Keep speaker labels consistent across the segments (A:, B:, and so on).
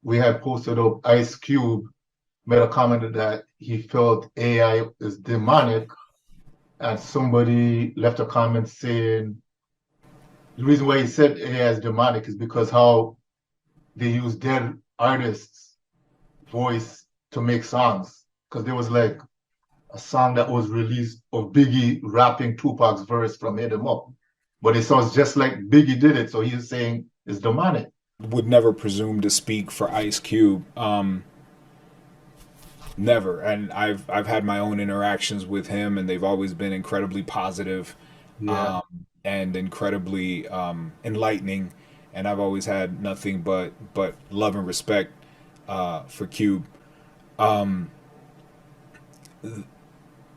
A: we had posted up Ice Cube made a comment that he felt AI is demonic, and somebody left a comment saying the reason why he said AI is demonic is because how they use dead artists' voice to make songs. Because there was like a song that was released of Biggie rapping Tupac's verse from Hit 'Em Up, but it sounds just like Biggie did it. So he's saying it's demonic.
B: Would never presume to speak for Ice Cube. Never. And I've had my own interactions with him, and they've always been incredibly positive,
A: Yeah.
B: um, and incredibly enlightening. And I've always had nothing but love and respect for Cube. Um,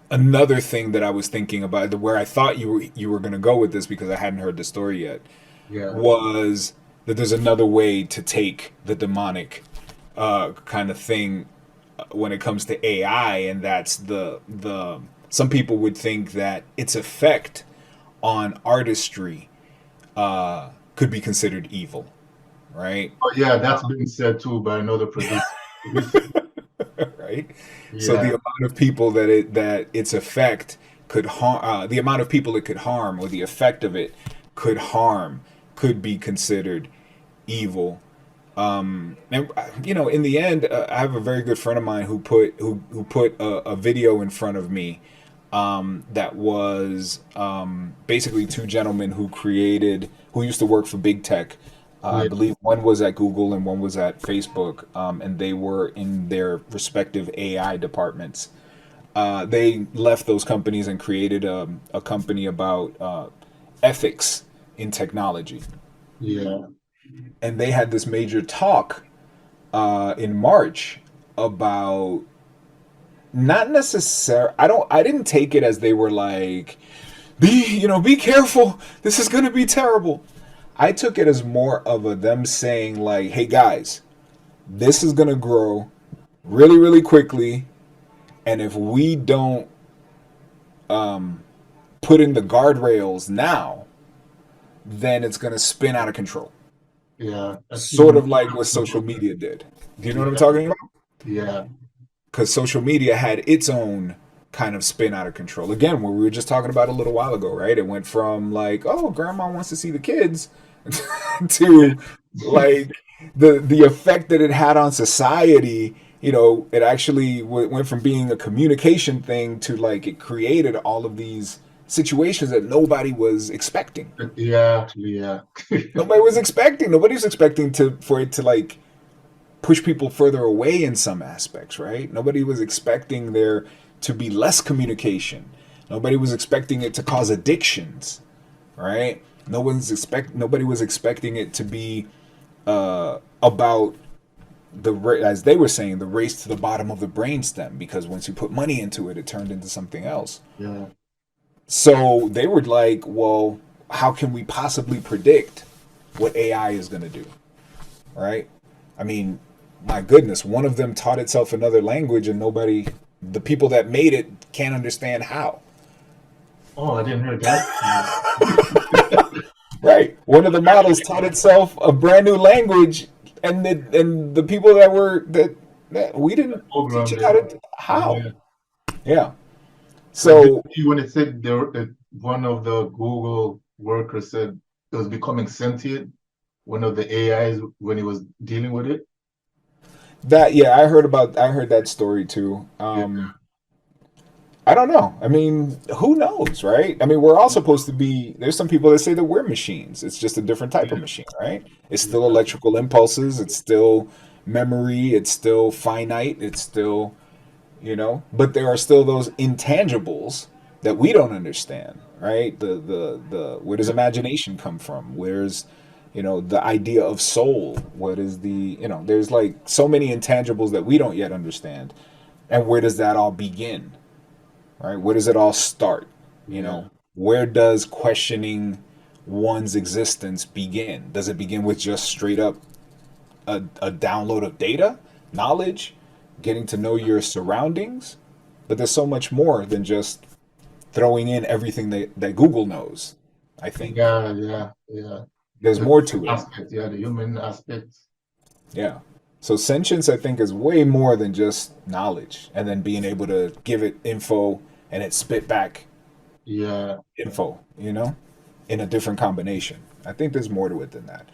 B: Another thing that I was thinking about, where I thought you were going to go with this because I hadn't heard the story yet,
A: Yeah.
B: was that there's another way to take the demonic kind of thing when it comes to AI, and that's the some people would think that its effect on artistry could be considered evil, right?
A: But yeah, that's been said too by another producer.
B: Right. So the
A: Yeah.
B: amount of people that its effect could harm, the amount of people it could harm, or the effect of it could harm, could be considered evil. And in the end, I have a very good friend of mine who put a video in front of me, that was basically two gentlemen who used to work for big tech. I
A: Yeah.
B: believe one was at Google and one was at Facebook, and they were in their respective AI departments. They left those companies and created a company about ethics in technology.
A: Yeah.
B: And they had this major talk in March about, not necessarily, I didn't take it as they were like, be careful, this is going to be terrible. I took it as more of a them saying like, hey guys, this is going to grow really really quickly, and if we don't put in the guardrails now, then it's going to spin out of control.
A: Yeah. I see
B: Sort
A: when
B: of like what social media did. Do you know what I'm
A: yeah.
B: talking about?
A: Yeah.
B: Because social media had its own kind of spin out of control. Again, what we were just talking about a little while ago, right? It went from like, oh, grandma wants to see the kids, to like the effect that it had on society. It actually went from being a communication thing to like it created all of these situations that nobody was expecting.
A: Yeah. Yeah.
B: Nobody was expecting. Nobody was expecting to for it to like push people further away in some aspects, right? Nobody was expecting there to be less communication. Nobody was expecting it to cause addictions, right? Nobody was expecting it to be about as they were saying, the race to the bottom of the brainstem, because once you put money into it, it turned into something else.
A: Yeah.
B: So they were like, well, how can we possibly predict what AI is going to do, right? I mean, my goodness, one of them taught itself another language, and the people that made it can't understand how.
A: Oh, I didn't hear that.
B: Right. One of the models taught itself a brand new language, and the people that we didn't teach
A: Program
B: it
A: it.
B: how.
A: Yeah.
B: Yeah.
A: But did
B: So
A: you, when it said there, one of the Google workers said it was becoming sentient, one of the AIs when he was dealing with it?
B: yeah, I heard that story too.
A: Yeah.
B: I don't know. I mean, who knows, right? I mean, we're all supposed to be. There's some people that say that we're machines. It's just a different type of machine, right? It's still
A: Yeah.
B: electrical impulses. It's still memory. It's still finite. It's still, but there are still those intangibles that we don't understand, right? The where does
A: Yeah.
B: imagination come from? Where's, the idea of soul? What is there's like so many intangibles that we don't yet understand. And where does that all begin? Right? Where does it all start?
A: Yeah.
B: Where does questioning one's existence begin? Does it begin with just straight up a download of data, knowledge, getting to know your surroundings? But there's so much more than just throwing in everything that Google knows, I think.
A: Yeah. Yeah. Yeah.
B: There's
A: The
B: more to it.
A: aspect, yeah, the human aspect.
B: Yeah. So sentience, I think, is way more than just knowledge, and then being able to give it info and it spit back
A: Yeah,
B: info, in a different combination. I think there's more to it than that.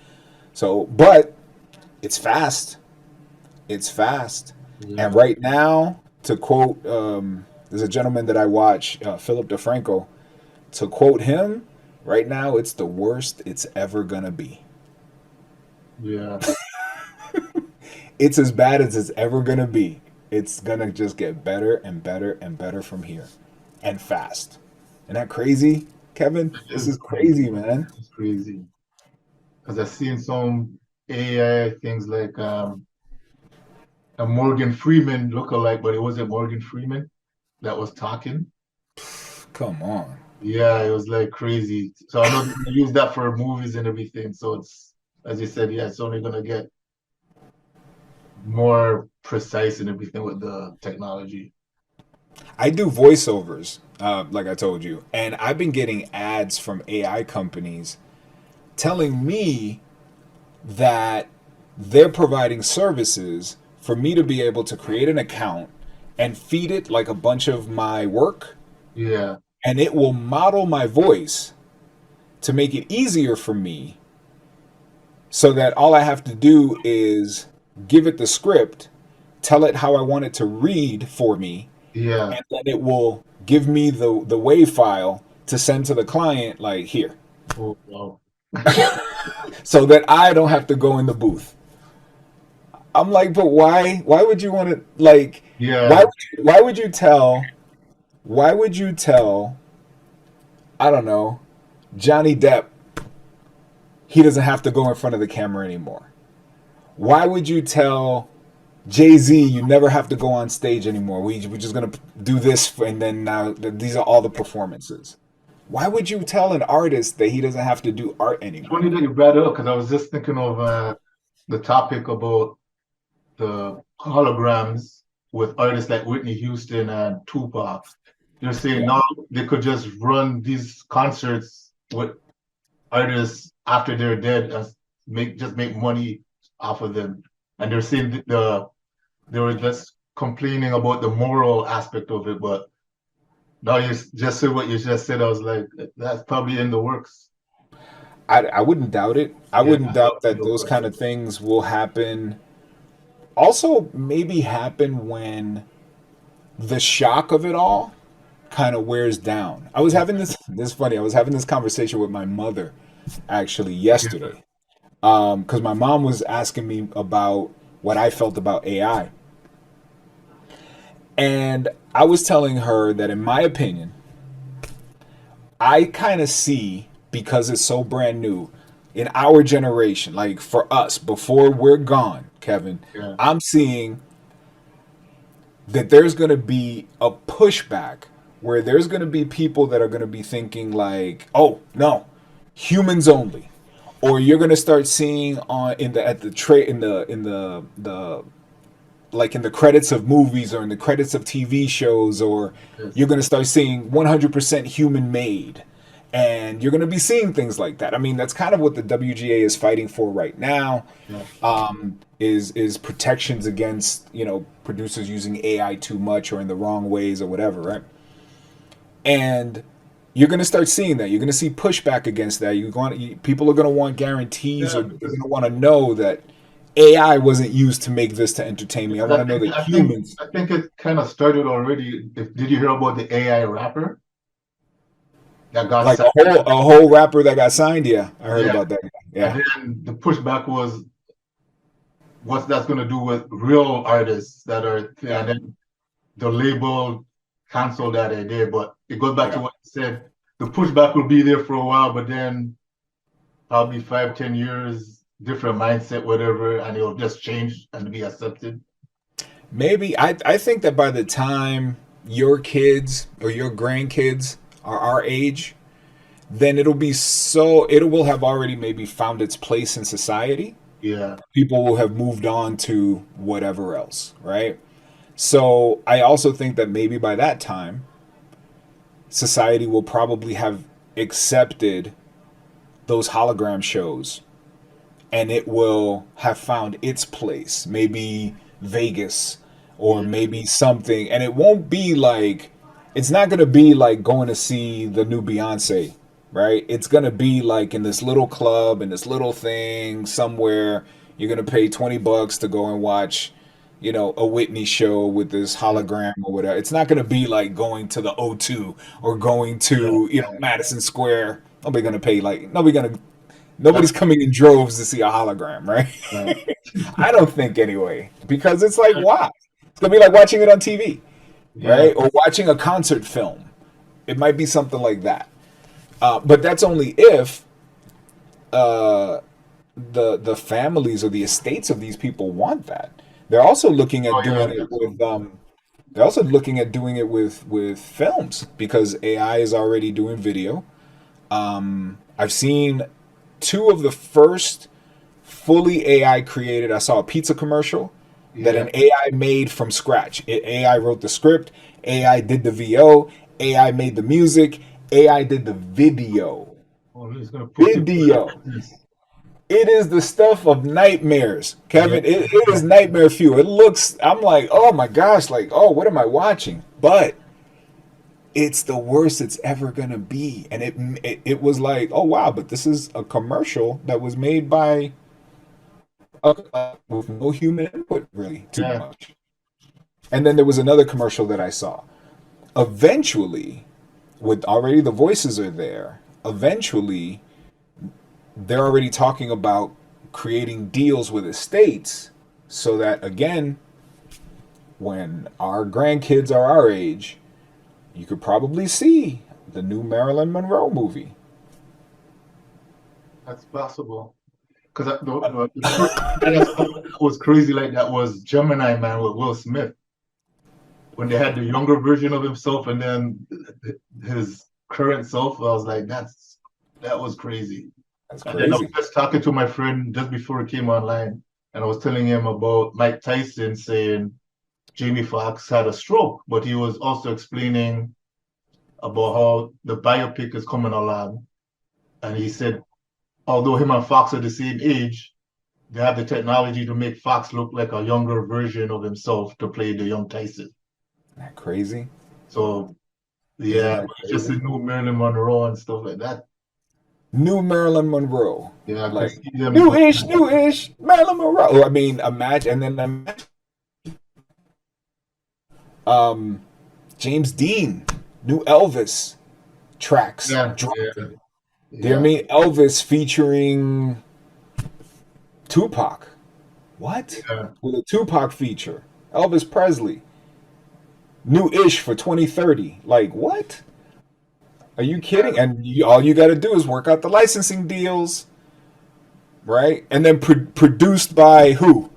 B: So, but it's fast. It's fast. And
A: yeah,
B: right now, to quote, there's a gentleman that I watch, Philip DeFranco. To quote him, right now, it's the worst it's ever gonna be.
A: yeah.
B: It's as bad as it's ever gonna be. It's gonna just get better and better and better from here, and fast. Isn't that crazy, Kevin?
A: It
B: This
A: is
B: is
A: crazy.
B: crazy, man.
A: It's crazy. Because I've seen some AI things like a Morgan Freeman lookalike, but it wasn't Morgan Freeman that was talking.
B: Come on.
A: Yeah, it was like crazy. So I know they're gonna use that for movies and everything. So it's, as you said, yeah, it's only gonna get more precise and everything with the technology.
B: I do voiceovers, like I told you, and I've been getting ads from AI companies telling me that they're providing services for me to be able to create an account and feed it like a bunch of my work,
A: Yeah,
B: and it will model my voice to make it easier for me so that all I have to do is give it the script, tell it how I want it to read for me,
A: yeah.
B: and then it will give me the WAV file to send to the client like here,
A: Oh, wow.
B: so that I don't have to go in the booth. I'm like, but why would you want to like
A: Yeah.
B: why would you tell why would you tell I don't know, Johnny Depp he doesn't have to go in front of the camera anymore? Why would you tell Jay Z you never have to go on stage anymore? We're just gonna do this, and then now these are all the performances. Why would you tell an artist that he doesn't have to do art
A: Funny
B: anymore?
A: that you brought it up because I was just thinking of the topic about the holograms with artists like Whitney Houston and Tupac. They're saying
B: Yeah.
A: now they could just run these concerts with artists after they're dead and make money off of them. And they're saying that they were just complaining about the moral aspect of it, but now you just said what you just said. I was like, that's probably in the works.
B: I wouldn't doubt it. I
A: Yeah,
B: wouldn't doubt that
A: no
B: those kind
A: question.
B: of things will happen. Also, maybe happen when the shock of it all kind of wears down. I was having this is funny. I was having this conversation with my mother actually
A: Yeah,
B: yesterday. Because my mom was asking me about what I felt about AI. And I was telling her that in my opinion, I kind of see because it's so brand new in our generation, like for us, before we're gone, Kevin,
A: yeah,
B: I'm seeing that there's going to be a pushback where there's going to be people that are going to be thinking like, "Oh, no, humans only." Or you're going to start seeing on in the at the tray in the like in the credits of movies or in the credits of TV shows, or you're
A: yes,
B: going to start seeing 100% human made. And you're going to be seeing things like that. I mean, that's kind of what the WGA is fighting for right now.
A: yeah.
B: Is protections against producers using AI too much or in the wrong ways or whatever, right? And you're going to start seeing that. You're going to see pushback against that. People are going to want guarantees,
A: Yeah,
B: or they're going
A: because
B: to want to know that AI wasn't used to make this to entertain me. I
A: because
B: want to know that humans,
A: I think it kind of started already. Did you hear about the AI rapper that got
B: like
A: signed?
B: a whole rapper that got signed. Yeah, I heard
A: Yeah,
B: about that.
A: and
B: Yeah,
A: then the pushback was what's that's going to do with real artists that are,
B: yeah,
A: and then the label canceled that idea. But it goes back to
B: yeah.
A: what you said. The pushback will be there for a while, but then probably 5, 10 years, different mindset, whatever, and it'll just change and be accepted.
B: Maybe I think that by the time your kids or your grandkids are our age, then it will have already maybe found its place in society.
A: Yeah,
B: People will have moved on to whatever else, right? So I also think that maybe by that time, society will probably have accepted those hologram shows and it will have found its place. Maybe Vegas or
A: Yeah.
B: maybe something. And it won't be like, it's not going to be like going to see the new Beyonce, right? It's going to be like in this little club, in this little thing somewhere. You're going to pay $20 to go and watch, a Whitney show with this
A: Yeah.
B: hologram or whatever. It's not going to be like going to the O2 or going
A: Yeah.
B: to, Madison Square. Nobody going to pay like, nobody's
A: That's
B: coming in droves to see a hologram, right?
A: right.
B: I don't think anyway, because it's like, why? It's gonna be like watching it on TV,
A: Yeah.
B: right? Or watching a concert film. It might be something like that. But that's only if uh, the families or the estates of these people want that. They're also looking
A: Oh
B: at
A: yeah.
B: doing it with they're also looking at doing it with films because AI is already doing video. I've seen two of the first fully AI created. I saw a pizza commercial that
A: Yeah.
B: an AI made from scratch. AI wrote the script, AI did the VO, AI made the music, AI did the video.
A: Oh, he's gonna put people out of
B: Video.
A: business.
B: It is the stuff of nightmares,
A: Yeah.
B: Kevin. It is nightmare fuel. It looks, I'm like, oh my gosh, like, oh, what am I watching? But it's the worst it's ever gonna be. And it was like, oh wow, but this is a commercial that was made by with no human input really too
A: Yeah.
B: much. And then there was another commercial that I saw. Eventually, with already the voices are there, eventually they're already talking about creating deals with estates so that again, when our grandkids are our age, you could probably see the new Marilyn Monroe movie.
A: That's possible. Because the first thing I saw that was crazy like that was Gemini Man with Will Smith when they had the younger version of himself and then his current self. I was like, that was crazy.
B: That's
A: And then I was
B: crazy.
A: just talking to my friend just before he came online, and I was telling him about Mike Tyson saying Jamie Foxx had a stroke, but he was also explaining about how the biopic is coming along. And he said, although him and Fox are the same age, they have the technology to make Fox look like a younger version of himself to play the young Tyson.
B: Isn't that crazy?
A: So
B: Isn't
A: yeah,
B: that
A: just the
B: crazy?
A: new Marilyn Monroe and stuff like that.
B: New Marilyn Monroe.
A: Yeah, I could
B: Like
A: see them doing
B: new ish, Marilyn Monroe. I mean, imagine, and then um, James Dean, new Elvis tracks
A: yeah, yeah,
B: dropping. Do you know what I
A: yeah,
B: mean? Elvis featuring Tupac. What?
A: yeah.
B: With a Tupac feature. Elvis Presley. New ish for 2030. Like, what? Are you kidding? And all you got to do is work out the licensing deals, right? And then produced by who?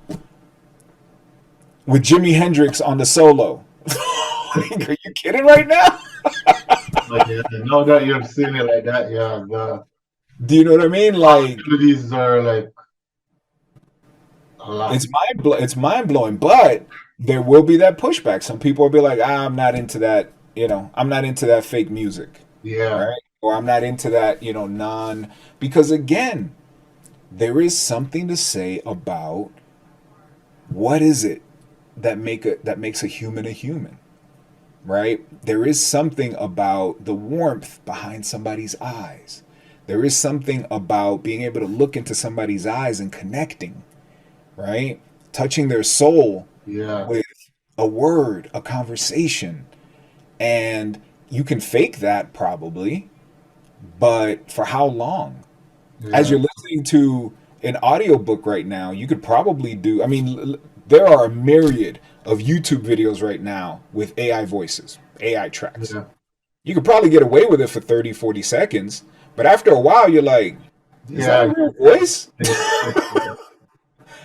B: With Jimi Hendrix on the solo. Like, are you kidding right now?
A: But yeah, now that you're saying it like that, yeah, the
B: Do you know what I mean? Like,
A: possibilities are like a lot.
B: it's mind blowing, but there will be that pushback. Some people will be like, I'm not into that, I'm not into that fake music,
A: Yeah,
B: right? Or I'm not into that, non because again, there is something to say about what is it that makes a human, right? There is something about the warmth behind somebody's eyes. There is something about being able to look into somebody's eyes and connecting, right? Touching their soul
A: yeah,
B: with a word, a conversation. And you can fake that probably, but for how long? As
A: yeah,
B: you're listening to an audiobook right now, you could probably do, I mean, there are a myriad of YouTube videos right now with AI voices, AI tracks.
A: yeah,
B: You could probably get away with it for 30, 40 seconds, but after a while, you're like, is that a
A: yeah,
B: real voice?
A: yeah,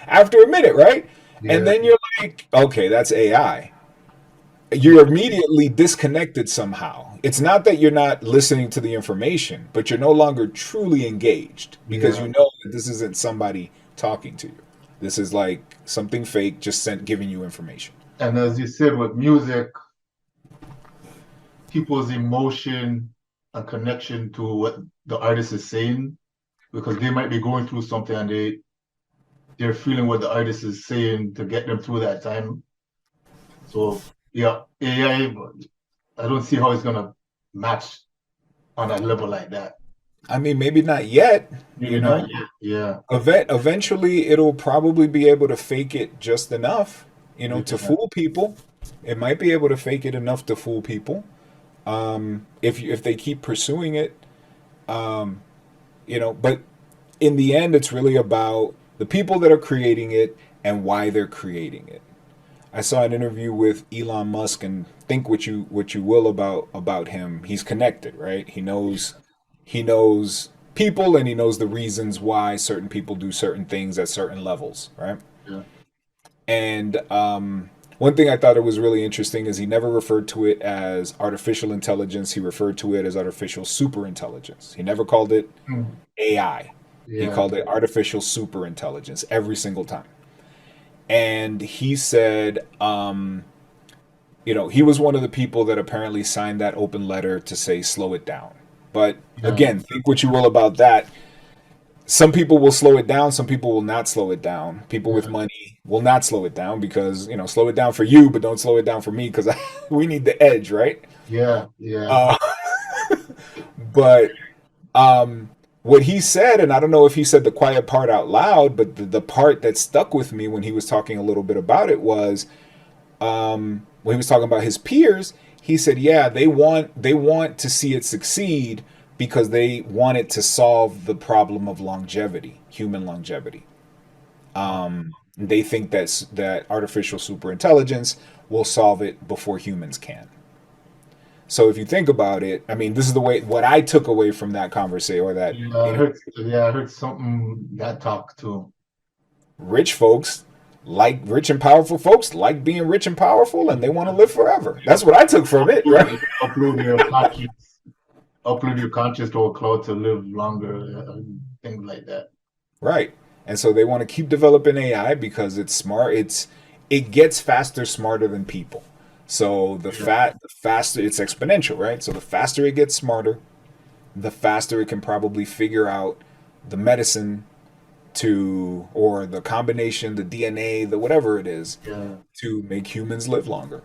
B: After a minute, right? And
A: yeah,
B: then you're like, okay, that's AI. You're immediately disconnected somehow. It's not that you're not listening to the information, but you're no longer truly engaged because
A: yeah.
B: you know that this isn't somebody talking to you. This is like something fake just sent giving you information.
A: And as you said with music, people's emotion and connection to what the artist is saying, because they might be going through something and they're feeling what the artist is saying to get them through that time. So yeah, AI, I don't see how it's gonna match on a level like that.
B: I mean, maybe not yet, you
A: Maybe not
B: know.
A: yet. Yeah,
B: Eventually, it'll probably be able to fake it just enough, to
A: yeah,
B: fool people. It might be able to fake it enough to fool people. If they keep pursuing it, um, but in the end, it's really about the people that are creating it and why they're creating it. I saw an interview with Elon Musk, and think what you will about him. He's connected, right? He knows people, and he knows the reasons why certain people do certain things at certain levels, right?
A: yeah.
B: And one thing I thought it was really interesting is he never referred to it as artificial intelligence. He referred to it as artificial super intelligence. He never called it
A: Mm,
B: AI. He
A: yeah,
B: called it artificial super intelligence every single time. And he said, he was one of the people that apparently signed that open letter to say slow it down. But
A: yeah,
B: again, think what you will about that. Some people will slow it down, some people will not slow it down. People with
A: yeah,
B: money will not slow it down because, slow it down for you, but don't slow it down for me because we need the edge, right?
A: yeah, yeah,
B: Uh, but what he said, and I don't know if he said the quiet part out loud, but the part that stuck with me when he was talking a little bit about it was when he was talking about his peers. He said, "Yeah, they want to see it succeed because they want it to solve the problem of longevity, human longevity. They think that artificial superintelligence will solve it before humans can." So if you think about it, I mean, this is the way what I took away from that conversation, or that
A: yeah. I heard something that talk too.
B: rich folks rich and powerful folks like being rich and powerful, and they want to live forever. That's what I took from it, right?
A: Upload your conscience, upload your conscience to a cloud to live longer, things like that.
B: Right. And so they want to keep developing AI because it's smart. It gets faster, smarter than people. So
A: Yeah,
B: the faster it's exponential, right? So the faster it gets smarter, the faster it can probably figure out the medicine or the combination, the DNA, the whatever it is,
A: yeah,
B: to make humans live longer.